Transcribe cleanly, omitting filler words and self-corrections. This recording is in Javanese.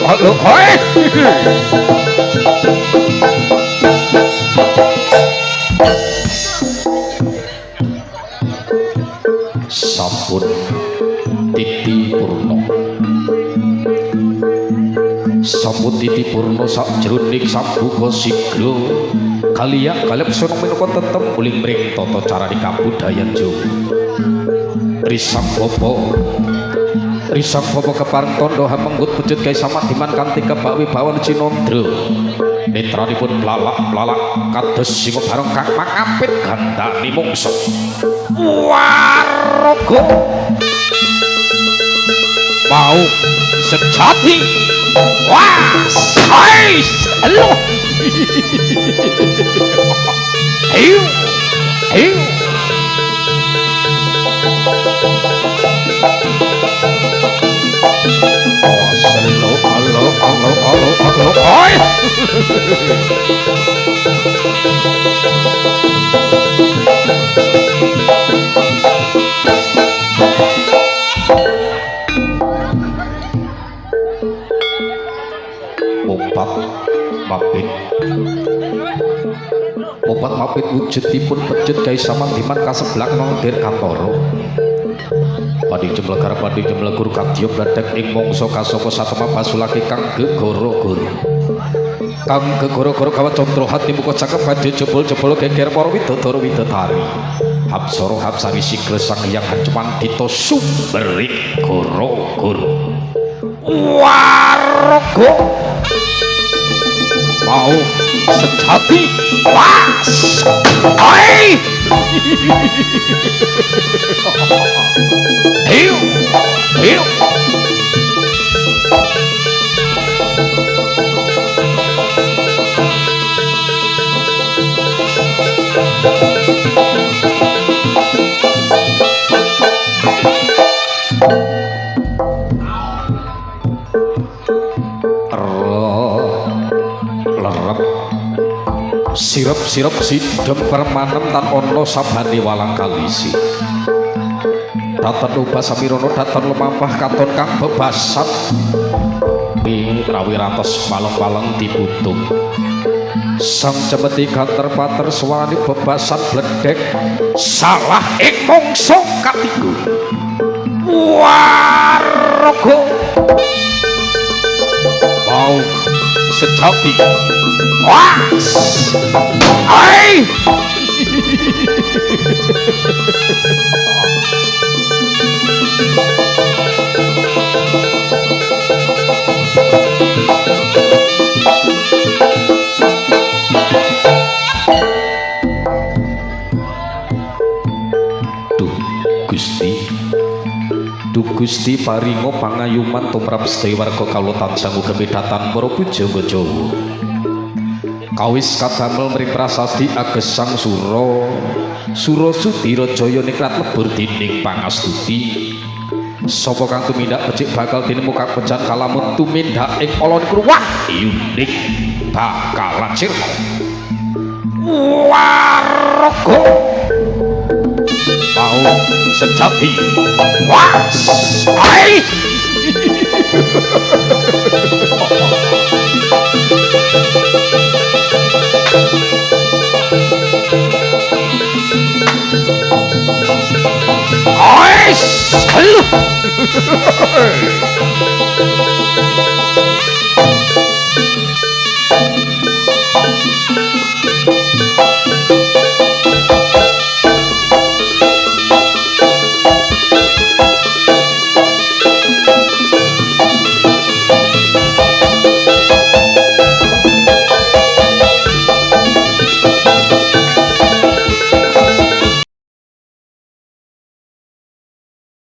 Halo, hei. Sampun Titi Purno. Sampun Titi Purno sakjroning sambuka sigra kaliyak kalep sono minangka tetep uling mring tata carane kabudayan Jawa. Risang Bapa kepareng tondo hamenggut pujud gawe samadiman kanthi kebak wibawan Cinandra. Netranipun plalak-plalak kados singa bareng kang mangapit gandani mungsuh. Waraga mau sejati. Wah, sais. Halo. Ayo. Ayo. Halo. Oi. Opat mapit wujudipun pejut gawe samandiman kaseblak nongdir kantoro. Pading jemlegar guru kadya bladhek ing mangsa kasapa satema pasulake kang gegara-goro. Kang gegara-goro kawat condro hati muka cakep badhe jebol-jebol geger para widodara-widodari. Hapsara hapsari sikle sang hyang hancuman dita sumberik goro-goro. Waraga mau sejati was oi hiu sirep sidem permanem tan ana sabane walang kalisi. Datan ubah samirana datan lumampah katon kang bebasan. Rawi ratos paleng-paleng diputung. Sang cemeti ganter pater swarani bebasan bledhek salah ing mangsa katiga. Waraga mau sejati. Was ai Gusti paringa pangayuman tumrap sedaya warga kawula tansah kepedatan para pujangga Jawa. Kawis kadamel mring prasasti agesang Sura Sudira Jaya nikrat lebur dening pangastuti. Sapa kang tumindak becik bakal dinemukan pejan kalamun tumindak ing ala niku wah yuning bakal sirna. Waraga mau sejati was ai halo